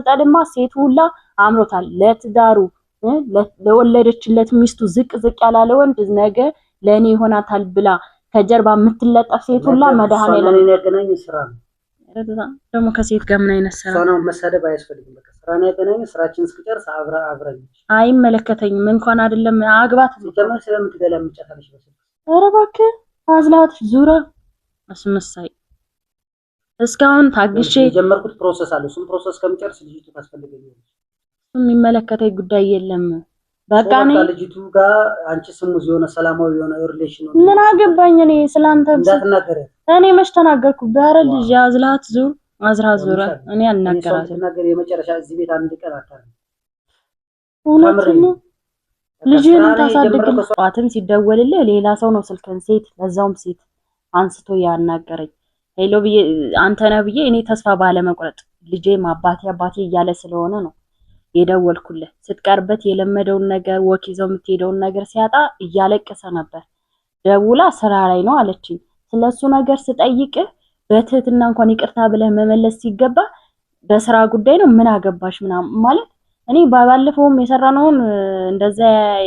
መጠልጠልማ ሴት ሁላ አምሮታል ለትዳሩ ለወለደችለት ሚስቱ ዝቅ ያላለ ወንድ ነገ ለኔ ይሆናታል ብላ ከጀርባ የምትለጠፍ ሴት ሁላ መድኃኔዓለም ያገናኝ ስራ ነው ደግሞ ከሴት ጋር ምን አይነት ስራ ነው መሰደብ አያስፈልግም በቃ ስራ ነው ያገናኝ ስራችን እስኪጨርስ አብረን አይመለከተኝም እንኳን አይደለም አግባት ሲጀመር ስለምትገለምጫታለሽ በስልክ ኧረ እባክህ አዝላት ዙራ አስመሳይ እስካሁን ታግሼ የጀመርኩት ፕሮሰስ አለ እሱም ፕሮሰስ ከመጨረስ ልጅቱ ታስፈልገኛለች የሚመለከተኝ ጉዳይ የለም በቃ ነው ልጅቱ ጋር አንቺ ስሙዝ የሆነ ሰላማዊ የሆነ ሪሌሽን ነው ምን አገባኝ እኔ ስላንተ እንዳትናገር እኔ መች ተናገርኩ ባረ ልጅ አዝላት ዙር አዝራት ዙራ እኔ አልናገራትም ተናገር የመጨረሻ እዚህ ቤት አንድ ቀን አታርም እውነት ነው ልጅን ታሳድግ ጧትም ሲደወልልህ ሌላ ሰው ነው ስልክን ሴት ለዛውም ሴት አንስቶ ያናገረኝ ሄሎ ብዬ አንተ ነህ ብዬ እኔ ተስፋ ባለ መቁረጥ ልጄም አባቴ እያለ ስለሆነ ነው የደወልኩልህ ስትቀርበት የለመደውን ነገር ወኪዘው የምትሄደውን ነገር ሲያጣ እያለቀሰ ነበር ደውላ ስራ ላይ ነው አለችኝ ስለሱ ነገር ስጠይቅህ በትህትና እንኳን ይቅርታ ብለህ መመለስ ሲገባ በስራ ጉዳይ ነው ምን አገባሽ ምናምን ማለት እኔ ባለፈውም የሰራነውን እንደዛ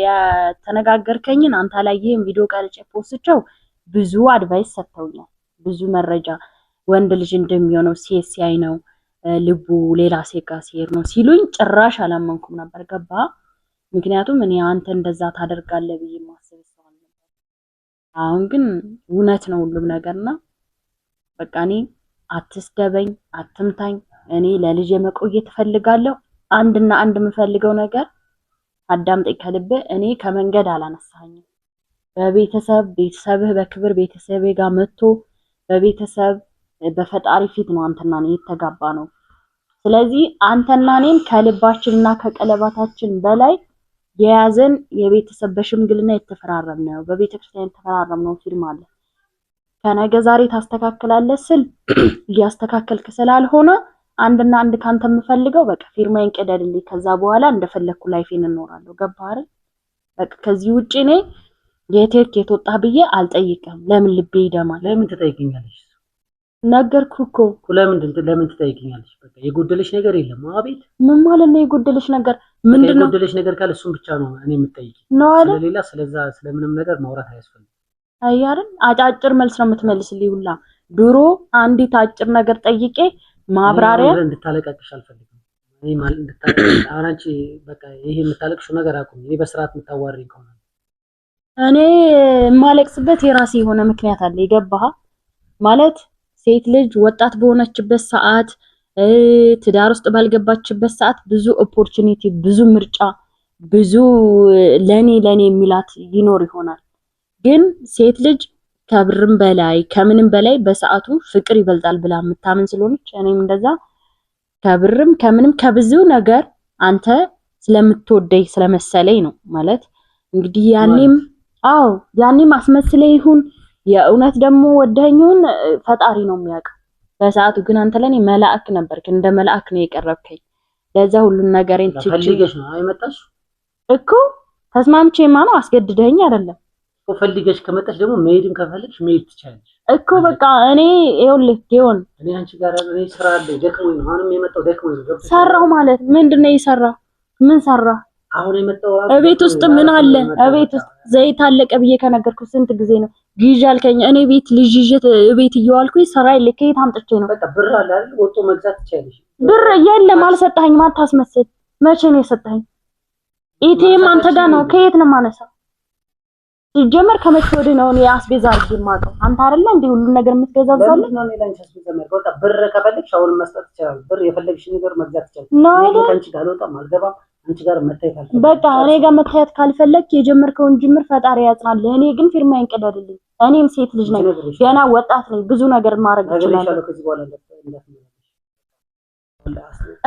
ያተነጋገርከኝን አንተ ላይ ይሄን ቪዲዮ ቀርጬ ፖስትቸው ብዙ አድቫይስ ሰጥተውኛል ብዙ መረጃ ወንድ ልጅ እንደሚሆነው ሲኤስአይ ነው ልቡ ሌላ ሴጋ ሲሄድ ነው ሲሉኝ ጭራሽ አላመንኩም ነበር ገባ ምክንያቱም እኔ አንተ እንደዛ ታደርጋለህ ብዬ ማሰብ ሰው ነበር አሁን ግን እውነት ነው ሁሉም ነገርና በቃ እኔ አትስደበኝ አትምታኝ እኔ ለልጅ መቆየት ፈልጋለሁ አንድና አንድ የምፈልገው ነገር አዳምጠኝ ከልብ እኔ ከመንገድ አላነሳኝም ቤተሰብህ በክብር ቤተሰቤ ጋር መጥቶ በቤተሰብ በፈጣሪ ፊት ነው አንተና እኔ የተጋባ ነው ስለዚህ አንተና እኔን ከልባችንና ከቀለባታችን በላይ የያዘን የቤተሰብ በሽምግልና የተፈራረምነው በቤተክርስቲያን የተፈራረምነው ፊርማ አለ ከነገ ዛሬ ታስተካክላለህ ስል ያስተካከልክ ስላልሆነ አንድና አንድ ካንተ የምፈልገው በቃ ፊርማዬን ቀደድልኝ ከዛ በኋላ እንደፈለኩ ላይፌን እንኖራለሁ ገባህ አይደል በቃ ከዚህ ውጪ እኔ የት ወጣህ ብዬ አልጠይቅም ለምን ልቤ ይደማል ለምን ትጠይቀኛለሽ ነገርኩህ እኮ ለምን ትጠይቀኛለሽ በቃ የጎደለሽ ነገር የለም አቤት ምን ማለት ነው የጎደለሽ ነገር ምንድነው የጎደለሽ ነገር ካለ እሱን ብቻ ነው እኔ የምጠይቅ ስለሌላ ስለምንም ነገር ማውራት አያስፈልግም አይያርን አጫጭር መልስ ነው የምትመልስልኝ ሁላ ድሮ አንዲት አጭር ነገር ጠይቄ ማብራሪያ እንድታለቀቅሽ አልፈልግም እኔ ማለት እንድታለቀቅሽ አራንቺ በቃ ይሄ የምታለቅሽው ነገር አቁም እኔ በስርዓት የምታዋሪኝ ከሆነ እኔ ማለቅስበት የራሴ የሆነ ምክንያት አለ ይገባህ ማለት ሴት ልጅ ወጣት በሆነችበት ሰዓት ትዳር ውስጥ ባልገባችበት ሰዓት ብዙ ኦፖርቹኒቲ ብዙ ምርጫ ብዙ ለኔ የሚላት ይኖር ይሆናል ግን ሴት ልጅ ከብርም በላይ ከምንም በላይ በሰዓቱ ፍቅር ይበልጣል ብላ የምታምን ስለሆነች እኔም እንደዛ ከብርም ከምንም ከብዙ ነገር አንተ ስለምትወደይ ስለመሰለኝ ነው ማለት እንግዲህ ያኔም አስመስለኝ ይሁን የእውነት ደግሞ ወደኛውን ፈጣሪ ነው የሚያውቀው በሰዓቱ ግን አንተ ለኔ መልአክ ነበርክ እንደ መልአክ ነው የቀረብከኝ ለዛ ሁሉ ነገርን ትፈልገሽ ነው አይመጣሽ እኮ ተስማምቼማ ነው አስገድደኝ አይደለም ፈልገሽ ከመጣሽ ደግሞ መሄድም ከፈለግሽ መሄድ ትቻለሽ እኮ በቃ እኔ ይኸውልህ እኔ አንቺ ጋር እኔ ስራ አለ ደክሞኝ ነው አሁንም የመጣው ደክሞኝ ነው ሰራው ማለት ምንድነው ይሰራ ምን ሰራ አሁን የመጣው እቤት ውስጥ ምን አለ እቤት ውስጥ ዘይት አለቀ ብዬ ከነገርኩ ስንት ጊዜ ነው ግዢ አልከኝ እኔ ቤት ልጅ ይዤ እቤት እየዋልኩኝ ሰራ ይልከኝ ታምጥቼ ነው በቃ ብር አለ አይደል ወጥቶ መግዛት ትቻለሽ ብር የለም አልሰጣኝም አታስመስል መቼ ነው የሰጠኝ ኢቴም አንተ ጋር ነው ከየት ነው ማነሳው ሲጀመር ከመቼ ወዲህ ነው የአስቤዛ አርግ የማውቀው አንተ አይደለ እንዴ ሁሉ ነገር የምትገዛዛለ ነው እኔ ላንቺ አስቤዛ ማለት በቃ ብር ከፈለግሽ አሁን መስጠት ይችላል ብር የፈለግሽ ነገር መግዛት ይችላል እኔ ካንቺ ጋር አልወጣም አልገባም አንቺ ጋር መታየት አልፈልግም በቃ እኔ ጋር መታየት ካልፈለክ የጀመርከውን ጅምር ፈጣሪ ያጽናል እኔ ግን ፊርማዬን ቀደድልኝ እኔም ሴት ልጅ ነኝ ገና ወጣት ነኝ ብዙ ነገር ማድረግ እችላለሁ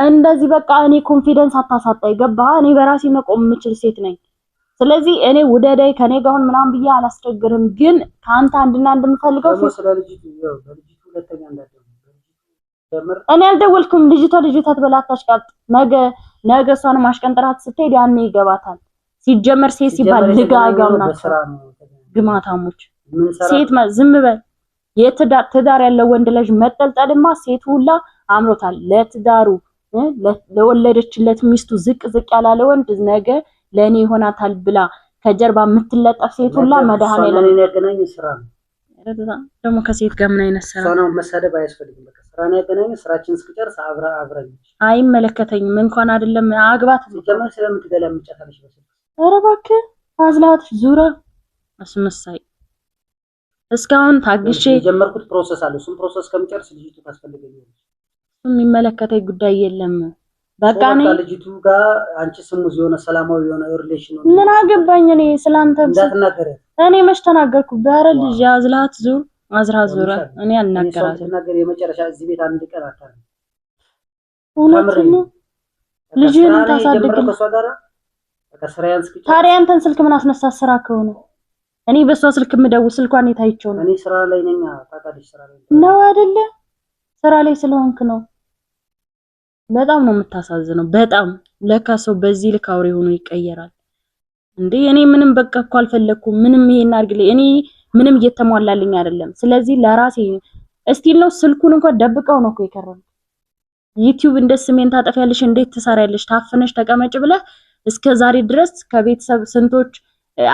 እንደዚህ በቃ እኔ ኮንፊደንስ አታሳጣይ ገባህ እኔ በራሴ መቆም የምችል ሴት ነኝ ስለዚህ እኔ ወደዳይ ከኔ ጋር አሁን ምናምን ብዬ አላስቸግርም ግን ካንተ አንድና አንድ የምፈልገው ስለልጅቱ ሁለተኛ እንዳደረገ እኔ አልደወልኩም ልጅቷ ተበላታሽ ቃል ነገ እሷን ማሽቀንጠራት ስትሄድ ያኔ ይገባታል ሲጀመር ሴት ሲባል ልጋጋም ናቸው ግማታሞች ሴት ዝም በል የትዳር ያለው ወንድ ልጅ መጠልጠልማ ሴት ሁላ አምሮታል ለትዳሩ ለወለደችለት ሚስቱ ዝቅ ያላለ ወንድ ነገ ለኔ ይሆናታል ብላ ከጀርባ የምትለጠፍ ሴት ሁላ መድኃኒዓለም እኔ ያገናኝ ስራ ነው። ደግሞ ከሴት ጋር ምን አይነት ስራ ነው? መሳደብ አያስፈልግም። በቃ ስራ ነው ያገናኝ። ስራችን እስክጨርስ አብረን አይመለከተኝም። እንኳን አይደለም አግባት ጀመር ስለምትገለምጫታለሽ በስልክ። ኧረ እባክህ አዝላት ዙራ አስመሳይ። እስካሁን ታግሼ የጀመርኩት ፕሮሰስ አለ። እሱም ፕሮሰስ ከመጨረስ ልጅቱ ታስፈልገኛለች። የሚመለከተኝ ጉዳይ የለም። በቃ እኔ ልጅቱ ጋር አንቺ ስሙዝ የሆነ ሰላማዊ የሆነ ሪሌሽን ነው። ምን አገባኝ እኔ ስላንተ እንዳትናገር። እኔ መች ተናገርኩ? ዳረ ልጅ አዝላት ዙር አዝራት ዙራ እኔ አልናገራትም። ተናገር የመጨረሻ እዚህ ቤት አንድ ቀን አታርም። እውነትም ልጅን ታሳድግ ታዲያ አንተን ስልክ ምን አስነሳ? ስራ ከሆነ እኔ በሷ ስልክ የምደውል ስልኳን የታይቸው ነው። እኔ ስራ ላይ ነኝ። ታውቃለሽ ስራ ላይ ነው አይደለ? ስራ ላይ ስለሆንክ ነው። በጣም ነው የምታሳዝነው። በጣም ለካ ሰው በዚህ ልክ አውሬ ሆኖ ይቀየራል እንዴ! እኔ ምንም በቃ እኮ አልፈለኩም። ምንም ይሄን አድርግልኝ። እኔ ምንም እየተሟላልኝ አይደለም። ስለዚህ ለራሴ እስቲል ነው ስልኩን እንኳን ደብቀው ነው እኮ የከረም ዩቲዩብ እንደ ስሜን ታጠፊያለሽ፣ እንዴት ትሰሪያለሽ? ታፍነሽ ተቀመጭ ብለህ እስከ ዛሬ ድረስ ከቤተሰብ ስንቶች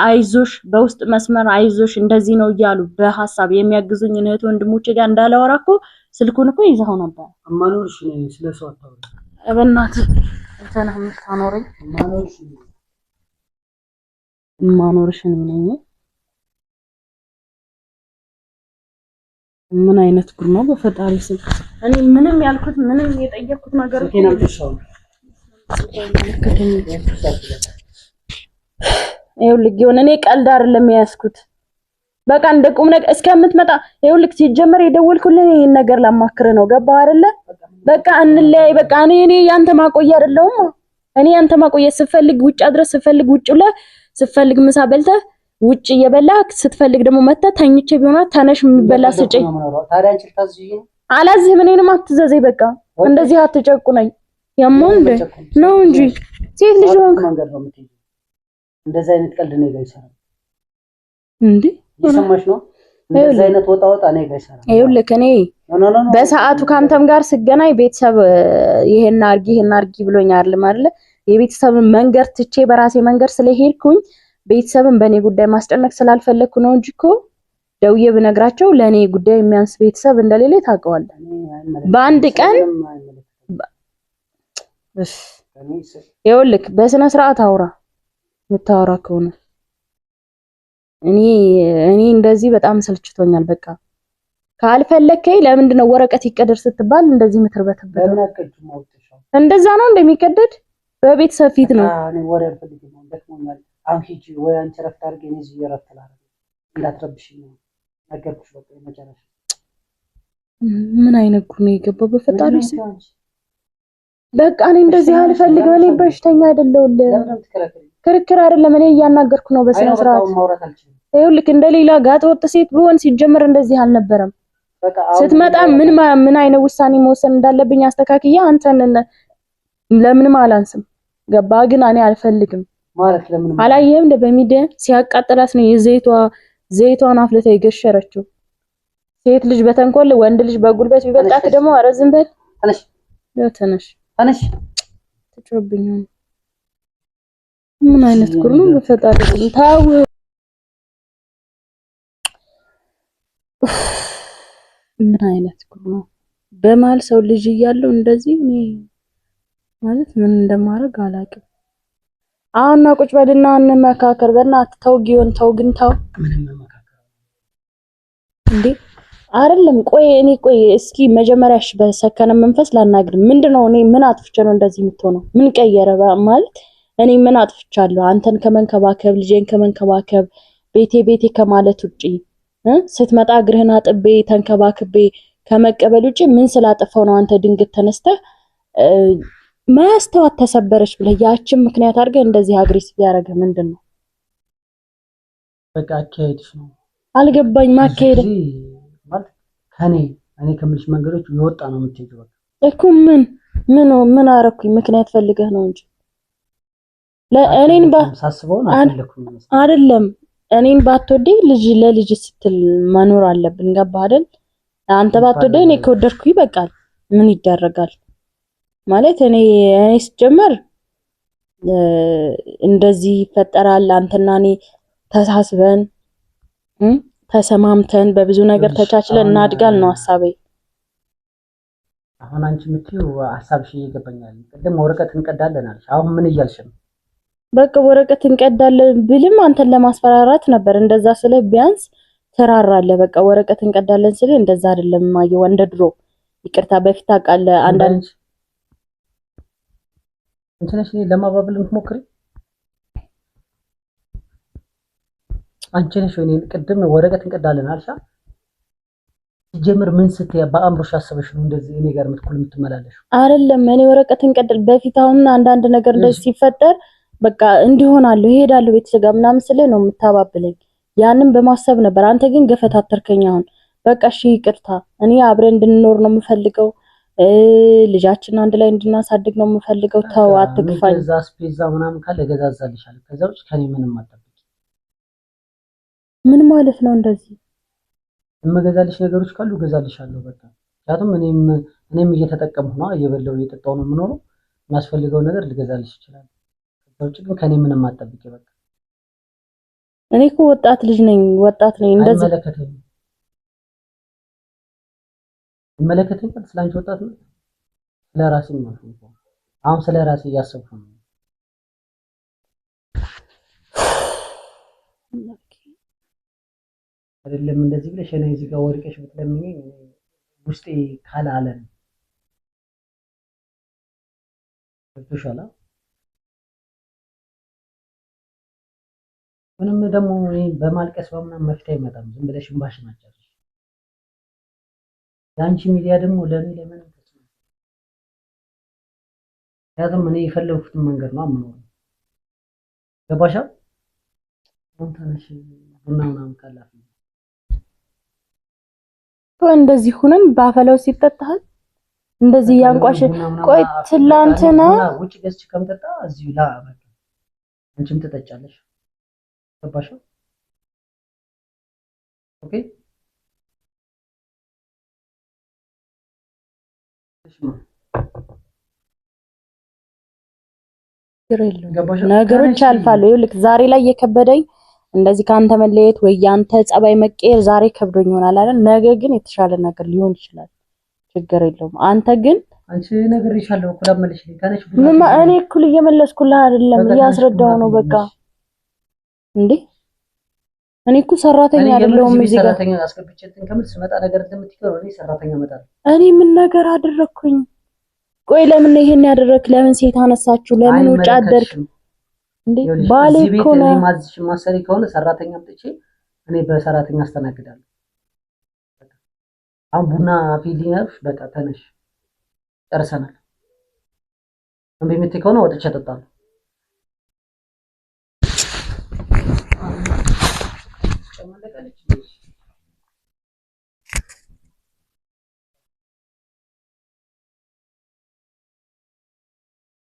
አይዞሽ በውስጥ መስመር አይዞሽ እንደዚህ ነው እያሉ በሐሳብ የሚያግዙኝ እህት ወንድሞቼ ጋር እንዳላወራ እኮ ስልኩን እኮ ይዘው ነበር። አማኑልሽ ነኝ ስለሰው አታውሪ። በእናትህ እንተና የምታኖረኝ ማኖርሽ ነኝ። ምን አይነት ጉድ ነው በፈጣሪ ስም። እኔ ምንም ያልኩት ምንም የጠየቅኩት ነገር ይኸውልህ የሆነ እኔ ቀልድ አይደለም የያዝኩት። በቃ እንደ ቁም ነገር እስከምትመጣ ይኸውልህ ሲጀመር የደወልኩልህ ይሄን ነገር ላማክርህ ነው። ገባህ አይደለ? በቃ እንለያይ። በቃ እኔ ያንተ ማቆያ አይደለሁም። እኔ ያንተ ማቆያ ስፈልግ ውጭ አድረስ ስፈልግ ውጭ ብለህ ስፈልግ ምሳ በልተህ ውጭ እየበላህ ስትፈልግ ደግሞ መተህ ተኝቼ ቢሆን ተነሽ የሚበላ ስጪኝ። ታዲያ አንቺ ታዝዢ አላዝህም። እኔንም አትዘዘኝ። በቃ እንደዚህ አትጨቁነኝ። ያሞንደ ነው እንጂ ሴት ልጅ ሆንክ መንገድ ነው የምትይው። እንደዚህ አይነት ቀልድ ነው ይገይሰራል እንዴ? ይሰማሽ ነው? እንደዚህ አይነት ወጣ ነው ይገይሰራል። ይኸውልህ እኔ በሰዓቱ ካንተም ጋር ስገናኝ ቤተሰብ ይሄን አርጊ ብሎኝ አይደለም አይደለ? የቤተሰብ መንገር ትቼ በራሴ መንገር ስለሄድኩኝ ቤተሰብን በእኔ ጉዳይ ማስጨነቅ ስላልፈለኩ ነው እንጂ እኮ ደውዬ ብነግራቸው ለኔ ጉዳይ የሚያንስ ቤተሰብ እንደሌለ ታውቀዋለህ። በአንድ ቀን ይኸውልህ በስነ ስርዓት አውራ የምታወራ ከሆነ እኔ እንደዚህ በጣም ሰልችቶኛል። በቃ ካልፈለከኝ ለምንድን ነው ወረቀት ይቀደድ ስትባል እንደዚህ ምትርበተበት? እንደዛ ነው እንደሚቀደድ በቤተሰብ ፊት ነው። እኔ ወሬ አልፈልግም ደክሞኛል። አሁን ሂጂ ወይ አንቺ ረፍት አድርጊ። እኔ እዚህ ረፍት ላድርግ እንዳትረብሽኝ ነው ነገርኩሽ። በቃ መጨረሻ ምን አይነት ጉድ ነው የገባው በፈጣሪ ስም። በቃ እኔ እንደዚህ አልፈልግም። እኔ በሽተኛ አይደለሁልህ። ክርክር አይደለም። እኔ እያናገርኩ ነው በስነ ስርዓት። ይኸውልህ እንደሌላ ጋጥ ወጥ ሴት ቢሆን ሲጀመር እንደዚህ አልነበረም። ስትመጣ ምን አይነት ውሳኔ መወሰን እንዳለብኝ አስተካክያ አንተን ለምንም አላንስም። ገባ? ግን እኔ አልፈልግም ማለት ለምን አላየህም? በሚዲያ ሲያቃጥላት ነው ዘይቷን አፍልታ የገሸረችው። ሴት ልጅ በተንኮል ወንድ ልጅ በጉልበት ቢበልጣት ደግሞ ኧረ ዝም በል ተነሽ ትጮብኝ። ምን አይነት ጉድ ነው በፈጣሪ ታው። ምን አይነት ጉድ ነው በማል ሰው ልጅ እያለው እንደዚህ እኔ ማለት ምን እንደማደርግ አላውቅም። አሁን ቁጭ በልና እንመካከር። በእናትህ ተው ጊዮን ተው፣ ግን ተው እንዴ አይደለም። ቆይ እስኪ መጀመሪያሽ በሰከነ መንፈስ ላናግር። ምንድነው እኔ ምን አጥፍቼ ነው እንደዚህ የምትሆነው? ምን ቀየረ ማለት እኔ ምን አጥፍቻለሁ? አንተን ከመንከባከብ ልጄን ከመንከባከብ ቤቴ ከማለት ውጪ ስትመጣ እግርህን አጥቤ ተንከባክቤ ከመቀበል ውጪ ምን ስላጠፋው ነው አንተ ድንገት ተነስተህ ማስተዋት ተሰበረች ብለህ ያችን ምክንያት አድርገህ እንደዚህ አግሬሲቭ ያደረገ ምንድነው? በቃ አካሄድሽ ነው አልገባኝ። ማካሄድ ማለት እኔ ከምልሽ መንገዶች ይወጣ ነው የምትሄጂው። በቃ እኮ ምን አረኩኝ? ምክንያት ፈልገህ ነው እንጂ ለእኔን ሳስበው አይደለም። እኔን ባትወደኝ ለልጅ ስትል መኖር አለብን። ገባህ አይደል? አንተ ባትወደኝ እኔ ከወደድኩ ይበቃል። ምን ይደረጋል? ማለት እኔ ስጀመር እንደዚህ ይፈጠራል አንተና እኔ ተሳስበን ተሰማምተን በብዙ ነገር ተቻችለን እናድጋል ነው ሐሳቤ። አሁን አንቺ የምትይው ሐሳብሽ እየገባኛል። ቅድም ወረቀት እንቀዳለን አለሽ። አሁን ምን እያልሽ ነው? በቃ ወረቀት እንቀዳለን ብልም አንተን ለማስፈራራት ነበር። እንደዛ ስለ ቢያንስ ተራራለ። በቃ ወረቀት እንቀዳለን ስለ እንደዛ አይደለም ማየው እንደ ድሮ ይቅርታ በፊት አውቃለህ አንዳንድ እንትነሽ ለማባበል የምትሞክሪ አንቺ ነሽ ወይ? ቅድም ወረቀት እንቀዳለን አልሻ ሲጀምር ምን ስትይ በአእምሮሽ አሰበሽ ነው እንደዚህ እኔ ጋር የምትመላለሽ? አይደለም እኔ ወረቀት እንቀድል በፊት አሁን አንዳንድ ነገር እንደዚህ ሲፈጠር በቃ እንዲሆናለሁ እሄዳለሁ ቤተሰብ ጋር ምናምን ስለ ነው የምታባብለኝ። ያንን በማሰብ ነበር። አንተ ግን ገፈታተርከኝ። አሁን በቃ እሺ ይቅርታ፣ እኔ አብረን እንድንኖር ነው የምፈልገው፣ ልጃችን አንድ ላይ እንድናሳድግ ነው የምፈልገው። ተው አትግፋኝ። እዛ ስፔዛ ምናምን ካለ ገዛዛልሻለሁ። ከዛ ውጭ ከኔ ምንም አትጠብቂ። ምን ማለት ነው እንደዚህ? የምገዛልሽ ነገሮች ካሉ ገዛልሻለሁ። በቃ ምክንያቱም እኔም እየተጠቀምኩ ነው፣ እየበላሁ እየጠጣሁ ነው የምኖረው። የሚያስፈልገው ነገር ልገዛልሽ ይችላል። ከዛ ውጭ ግን ከኔ ምንም አትጠብቂ። በቃ እኔ እኮ ወጣት ልጅ ነኝ፣ ወጣት ነኝ። እንደዚህ ይመለከተኛል። ስላንቺ ወጣት ነው፣ ስለራሴ ነው። አሁን ስለራሴ እያሰብኩ ነው። አይደለም እንደዚህ ብለሽ እኔ እዚህ ጋር ወርቀሽ ብትለምኚኝ ውስጤ ካላለን ገብቶሻል። ምንም ደግሞ በማልቀስ በምናምን መፍትሄ አይመጣም። ዝም ብለሽ እንባሽን አጨርሽ። የአንቺ ሚዲያ ደግሞ ለኔ ለምን ተስማማ? ምክንያቱም እኔ የፈለኩትን መንገድ ነው የምኖረው። ገባሻ? አንተነሽ ቡና ምናምን ካላፍ እንደዚህ ሆነን ባፈለው ሲጠጣል እንደዚህ ያንቋሽ። ቆይ ትላንትና ውጭ ገዝቼ ከምጠጣ እዚሁ ላ በቃ አንቺም ትጠጫለሽ። ገባሽ? ኦኬ ነገሮች ያልፋሉ። ይኸውልህ ዛሬ ላይ የከበደኝ እንደዚህ ካንተ መለየት ወይ ያንተ ጸባይ መቀየር ዛሬ ከብዶኝ ይሆናል አይደል? ነገ ግን የተሻለ ነገር ሊሆን ይችላል። ችግር የለውም። አንተ ግን አንቺ ነገር ይሻለው እኮ ለማለሽ ካነሽ እኔ እኩል እየመለስኩልህ አይደለም፣ እያስረዳው ነው። በቃ እንዴ እኔ እኮ ሰራተኛ አይደለሁም። እዚህ ጋር ሰራተኛ አስገብቼትን ከምል ስመጣ ነገር እንደምትከረው እኔ ሰራተኛ እመጣለሁ። እኔ ምን ነገር አደረኩኝ? ቆይ ለምን ይሄን ያደረክ? ለምን ሴት አነሳችሁ? ለምን ውጭ አደርክ? እንዴ ባሌ እኮ ነው። እኔ ማዝሽ ማሰሪ ከሆነ ሰራተኛ አምጥቼ እኔ በሰራተኛ አስተናግዳለሁ። አሁን ቡና ፊልዲንግሽ በቃ ተነሽ፣ ጨርሰናል። እንዴ ምትይ ከሆነ ወጥቼ እጠጣለሁ።